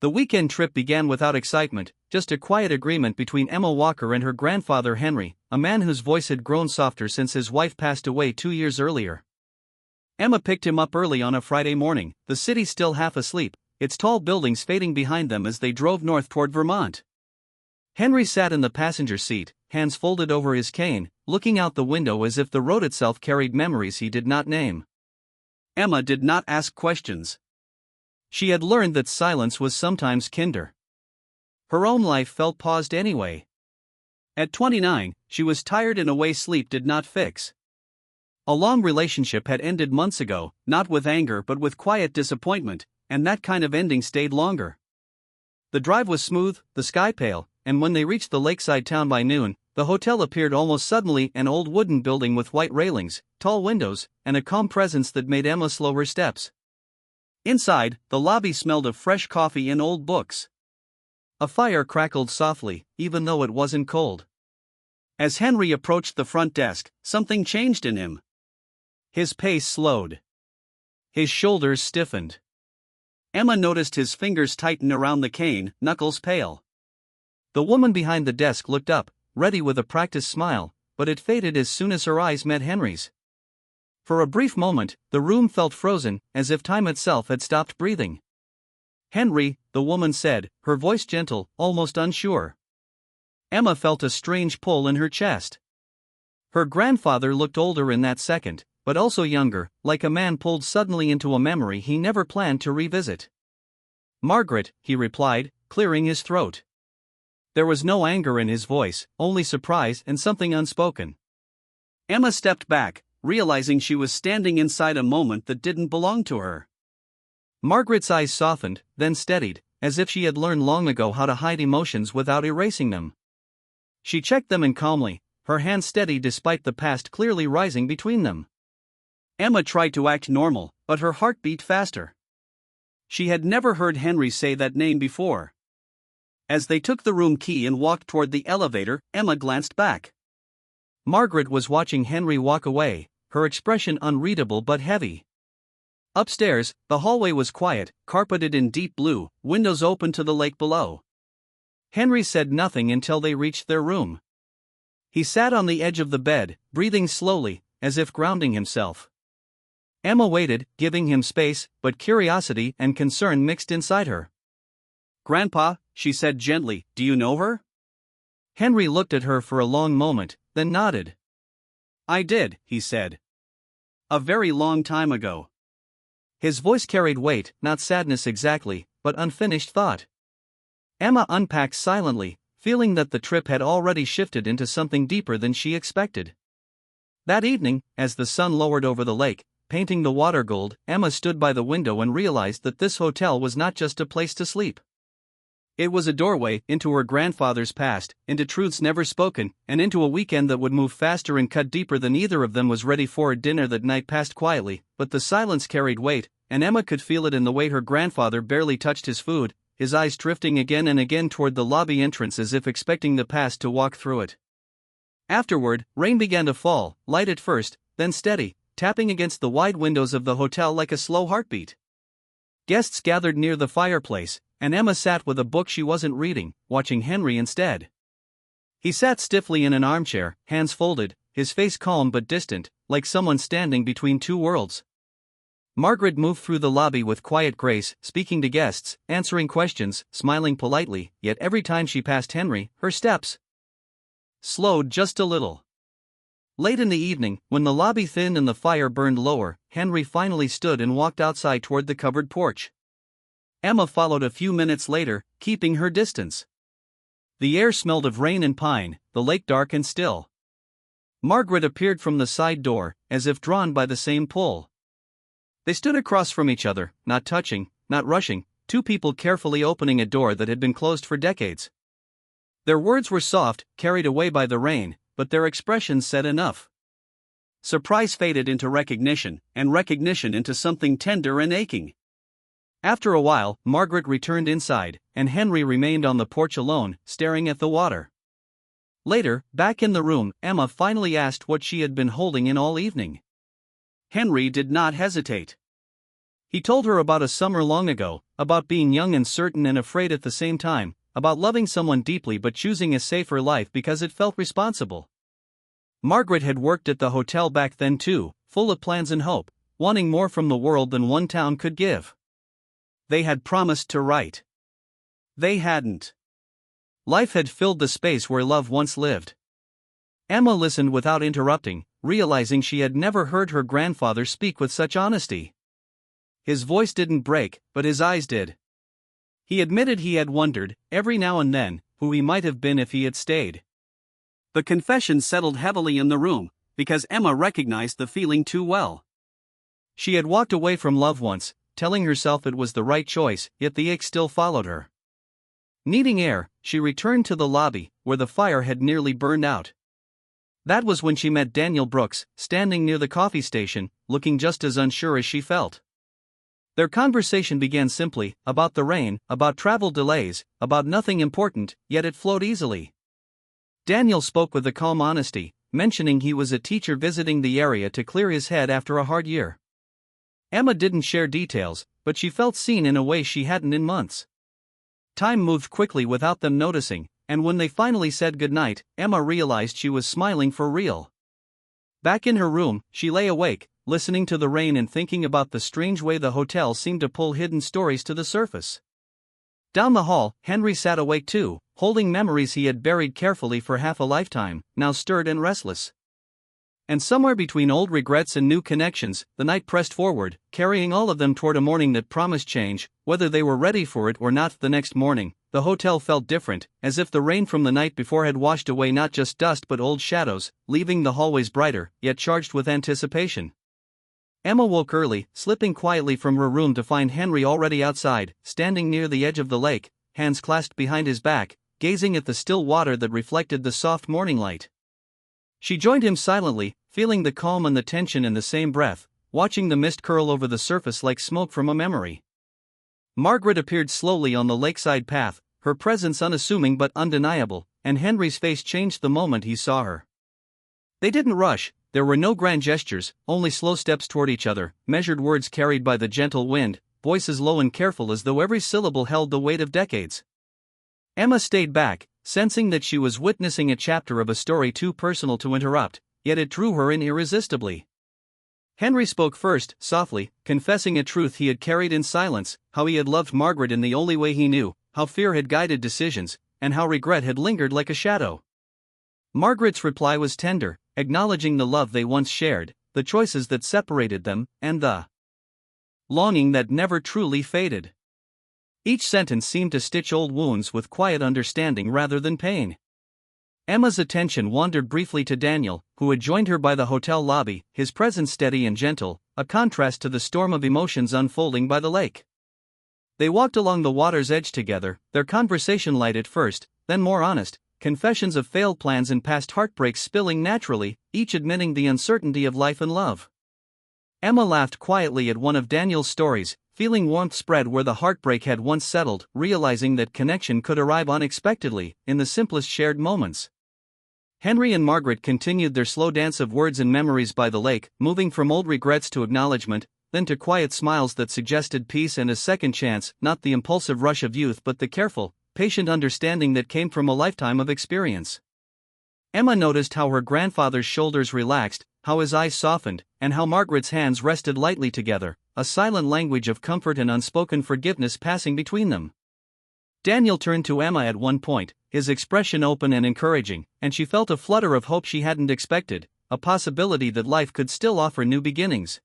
The weekend trip began without excitement, just a quiet agreement between Emma Walker and her grandfather Henry, a man whose voice had grown softer since his wife passed away 2 years earlier. Emma picked him up early on a Friday morning, the city still half asleep, its tall buildings fading behind them as they drove north toward Vermont. Henry sat in the passenger seat, hands folded over his cane, looking out the window as if the road itself carried memories he did not name. Emma did not ask questions. She had learned that silence was sometimes kinder. Her own life felt paused anyway. At 29, she was tired in a way sleep did not fix. A long relationship had ended months ago, not with anger but with quiet disappointment, and that kind of ending stayed longer. The drive was smooth, the sky pale, and when they reached the lakeside town by noon, the hotel appeared almost suddenly, an old wooden building with white railings, tall windows, and a calm presence that made Emma slow her steps. Inside, the lobby smelled of fresh coffee and old books. A fire crackled softly, even though it wasn't cold. As Henry approached the front desk, something changed in him. His pace slowed. His shoulders stiffened. Emma noticed his fingers tighten around the cane, knuckles pale. The woman behind the desk looked up, ready with a practiced smile, but it faded as soon as her eyes met Henry's. For a brief moment, the room felt frozen, as if time itself had stopped breathing. "Henry," the woman said, her voice gentle, almost unsure. Emma felt a strange pull in her chest. Her grandfather looked older in that second, but also younger, like a man pulled suddenly into a memory he never planned to revisit. "Margaret," he replied, clearing his throat. There was no anger in his voice, only surprise and something unspoken. Emma stepped back, realizing she was standing inside a moment that didn't belong to her. Margaret's eyes softened, then steadied, as if she had learned long ago how to hide emotions without erasing them. She checked them in calmly, her hand steady despite the past clearly rising between them. Emma tried to act normal, but her heart beat faster. She had never heard Henry say that name before. As they took the room key and walked toward the elevator, Emma glanced back. Margaret was watching Henry walk away, her expression unreadable but heavy. Upstairs, the hallway was quiet, carpeted in deep blue, windows open to the lake below. Henry said nothing until they reached their room. He sat on the edge of the bed, breathing slowly, as if grounding himself. Emma waited, giving him space, but curiosity and concern mixed inside her. "Grandpa," she said gently, "do you know her?" Henry looked at her for a long moment, then nodded. "I did," he said. "A very long time ago." His voice carried weight, not sadness exactly, but unfinished thought. Emma unpacked silently, feeling that the trip had already shifted into something deeper than she expected. That evening, as the sun lowered over the lake, painting the water gold, Emma stood by the window and realized that this hotel was not just a place to sleep. It was a doorway into her grandfather's past, into truths never spoken, and into a weekend that would move faster and cut deeper than either of them was ready for. A dinner that night passed quietly, but the silence carried weight, and Emma could feel it in the way her grandfather barely touched his food, his eyes drifting again and again toward the lobby entrance as if expecting the past to walk through it. Afterward, rain began to fall, light at first, then steady, tapping against the wide windows of the hotel like a slow heartbeat. Guests gathered near the fireplace, and Emma sat with a book she wasn't reading, watching Henry instead. He sat stiffly in an armchair, hands folded, his face calm but distant, like someone standing between two worlds. Margaret moved through the lobby with quiet grace, speaking to guests, answering questions, smiling politely, yet every time she passed Henry, her steps slowed just a little. Late in the evening, when the lobby thinned and the fire burned lower, Henry finally stood and walked outside toward the covered porch. Emma followed a few minutes later, keeping her distance. The air smelled of rain and pine, the lake dark and still. Margaret appeared from the side door, as if drawn by the same pull. They stood across from each other, not touching, not rushing, two people carefully opening a door that had been closed for decades. Their words were soft, carried away by the rain, but their expressions said enough. Surprise faded into recognition, and recognition into something tender and aching. After a while, Margaret returned inside, and Henry remained on the porch alone, staring at the water. Later, back in the room, Emma finally asked what she had been holding in all evening. Henry did not hesitate. He told her about a summer long ago, about being young and certain and afraid at the same time, about loving someone deeply but choosing a safer life because it felt responsible. Margaret had worked at the hotel back then too, full of plans and hope, wanting more from the world than one town could give. They had promised to write. They hadn't. Life had filled the space where love once lived. Emma listened without interrupting, realizing she had never heard her grandfather speak with such honesty. His voice didn't break, but his eyes did. He admitted he had wondered, every now and then, who he might have been if he had stayed. The confession settled heavily in the room, because Emma recognized the feeling too well. She had walked away from love once, telling herself it was the right choice, yet the ache still followed her. Needing air, she returned to the lobby, where the fire had nearly burned out. That was when she met Daniel Brooks, standing near the coffee station, looking just as unsure as she felt. Their conversation began simply, about the rain, about travel delays, about nothing important, yet it flowed easily. Daniel spoke with a calm honesty, mentioning he was a teacher visiting the area to clear his head after a hard year. Emma didn't share details, but she felt seen in a way she hadn't in months. Time moved quickly without them noticing, and when they finally said goodnight, Emma realized she was smiling for real. Back in her room, she lay awake, listening to the rain and thinking about the strange way the hotel seemed to pull hidden stories to the surface. Down the hall, Henry sat awake too, holding memories he had buried carefully for half a lifetime, now stirred and restless. And somewhere between old regrets and new connections, the night pressed forward, carrying all of them toward a morning that promised change. Whether they were ready for it or not, the next morning, the hotel felt different, as if the rain from the night before had washed away not just dust but old shadows, leaving the hallways brighter, yet charged with anticipation. Emma woke early, slipping quietly from her room to find Henry already outside, standing near the edge of the lake, hands clasped behind his back, gazing at the still water that reflected the soft morning light. She joined him silently, feeling the calm and the tension in the same breath, watching the mist curl over the surface like smoke from a memory. Margaret appeared slowly on the lakeside path, her presence unassuming but undeniable, and Henry's face changed the moment he saw her. They didn't rush. There were no grand gestures, only slow steps toward each other, measured words carried by the gentle wind, voices low and careful as though every syllable held the weight of decades. Emma stayed back, sensing that she was witnessing a chapter of a story too personal to interrupt, yet it drew her in irresistibly. Henry spoke first, softly, confessing a truth he had carried in silence, how he had loved Margaret in the only way he knew, how fear had guided decisions, and how regret had lingered like a shadow. Margaret's reply was tender, acknowledging the love they once shared, the choices that separated them, and the longing that never truly faded. Each sentence seemed to stitch old wounds with quiet understanding rather than pain. Emma's attention wandered briefly to Daniel, who had joined her by the hotel lobby, his presence steady and gentle, a contrast to the storm of emotions unfolding by the lake. They walked along the water's edge together, their conversation light at first, then more honest, confessions of failed plans and past heartbreaks spilling naturally, each admitting the uncertainty of life and love. Emma laughed quietly at one of Daniel's stories, feeling warmth spread where the heartbreak had once settled, realizing that connection could arrive unexpectedly, in the simplest shared moments. Henry and Margaret continued their slow dance of words and memories by the lake, moving from old regrets to acknowledgement, then to quiet smiles that suggested peace and a second chance, not the impulsive rush of youth but the careful, patient understanding that came from a lifetime of experience. Emma noticed how her grandfather's shoulders relaxed, how his eyes softened, and how Margaret's hands rested lightly together, a silent language of comfort and unspoken forgiveness passing between them. Daniel turned to Emma at one point, his expression open and encouraging, and she felt a flutter of hope she hadn't expected, a possibility that life could still offer new beginnings.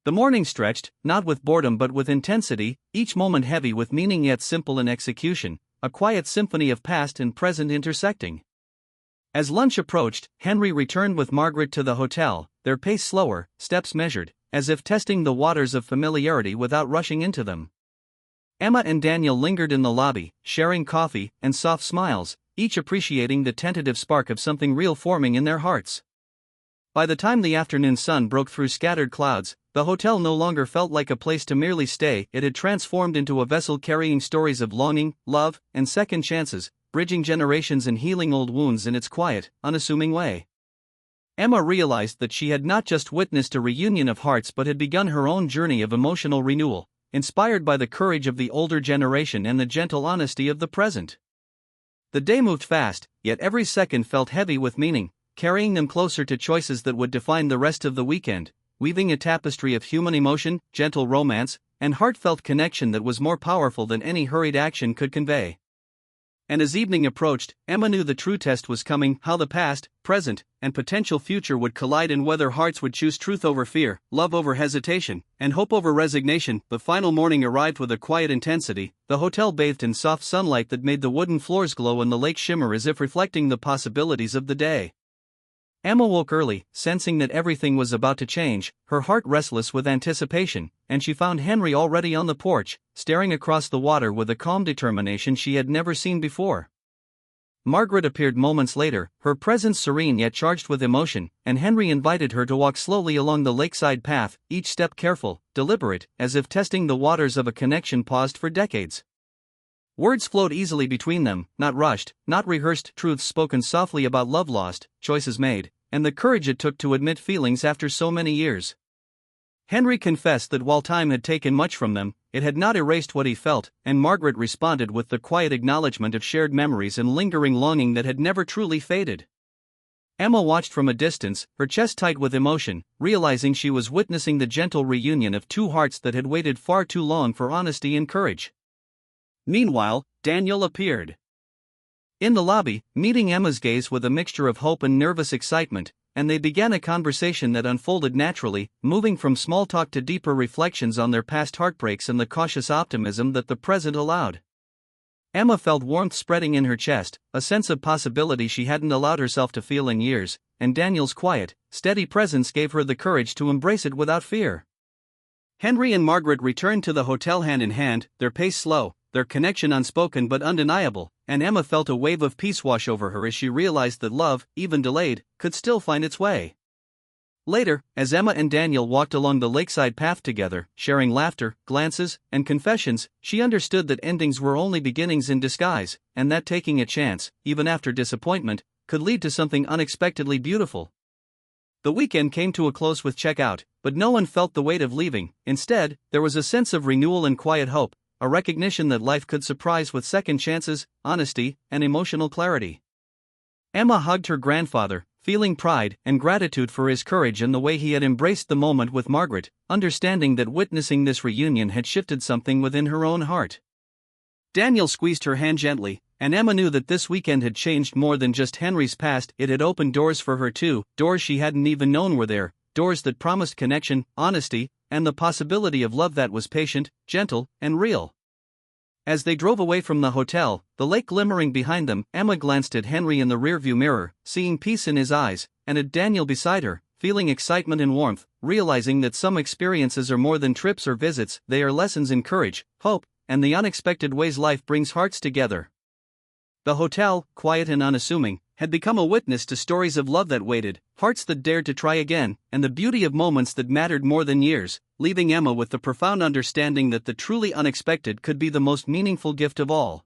The morning stretched, not with boredom but with intensity, each moment heavy with meaning yet simple in execution, a quiet symphony of past and present intersecting. As lunch approached, Henry returned with Margaret to the hotel, their pace slower, steps measured, as if testing the waters of familiarity without rushing into them. Emma and Daniel lingered in the lobby, sharing coffee and soft smiles, each appreciating the tentative spark of something real forming in their hearts. By the time the afternoon sun broke through scattered clouds, the hotel no longer felt like a place to merely stay. It had transformed into a vessel carrying stories of longing, love, and second chances, bridging generations and healing old wounds in its quiet, unassuming way. Emma realized that she had not just witnessed a reunion of hearts but had begun her own journey of emotional renewal, inspired by the courage of the older generation and the gentle honesty of the present. The day moved fast, yet every second felt heavy with meaning, carrying them closer to choices that would define the rest of the weekend, weaving a tapestry of human emotion, gentle romance, and heartfelt connection that was more powerful than any hurried action could convey. And as evening approached, Emma knew the true test was coming: how the past, present, and potential future would collide, and whether hearts would choose truth over fear, love over hesitation, and hope over resignation. The final morning arrived with a quiet intensity. The hotel bathed in soft sunlight that made the wooden floors glow and the lake shimmer as if reflecting the possibilities of the day. Emma woke early, sensing that everything was about to change, her heart restless with anticipation, and she found Henry already on the porch, staring across the water with a calm determination she had never seen before. Margaret appeared moments later, her presence serene yet charged with emotion, and Henry invited her to walk slowly along the lakeside path, each step careful, deliberate, as if testing the waters of a connection paused for decades. Words flowed easily between them, not rushed, not rehearsed, truths spoken softly about love lost, choices made, and the courage it took to admit feelings after so many years. Henry confessed that while time had taken much from them, it had not erased what he felt, and Margaret responded with the quiet acknowledgement of shared memories and lingering longing that had never truly faded. Emma watched from a distance, her chest tight with emotion, realizing she was witnessing the gentle reunion of two hearts that had waited far too long for honesty and courage. Meanwhile, Daniel appeared in the lobby, meeting Emma's gaze with a mixture of hope and nervous excitement, and they began a conversation that unfolded naturally, moving from small talk to deeper reflections on their past heartbreaks and the cautious optimism that the present allowed. Emma felt warmth spreading in her chest, a sense of possibility she hadn't allowed herself to feel in years, and Daniel's quiet, steady presence gave her the courage to embrace it without fear. Henry and Margaret returned to the hotel hand in hand, their pace slow, their connection unspoken but undeniable, and Emma felt a wave of peace wash over her as she realized that love, even delayed, could still find its way. Later, as Emma and Daniel walked along the lakeside path together, sharing laughter, glances, and confessions, she understood that endings were only beginnings in disguise, and that taking a chance, even after disappointment, could lead to something unexpectedly beautiful. The weekend came to a close with checkout, but no one felt the weight of leaving. Instead, there was a sense of renewal and quiet hope, a recognition that life could surprise with second chances, honesty, and emotional clarity. Emma hugged her grandfather, feeling pride and gratitude for his courage and the way he had embraced the moment with Margaret, understanding that witnessing this reunion had shifted something within her own heart. Daniel squeezed her hand gently, and Emma knew that this weekend had changed more than just Henry's past. It had opened doors for her too, doors she hadn't even known were there, doors that promised connection, honesty, and the possibility of love that was patient, gentle, and real. As they drove away from the hotel, the lake glimmering behind them, Emma glanced at Henry in the rearview mirror, seeing peace in his eyes, and at Daniel beside her, feeling excitement and warmth, realizing that some experiences are more than trips or visits, they are lessons in courage, hope, and the unexpected ways life brings hearts together. The hotel, quiet and unassuming, had become a witness to stories of love that waited, hearts that dared to try again, and the beauty of moments that mattered more than years, leaving Emma with the profound understanding that the truly unexpected could be the most meaningful gift of all.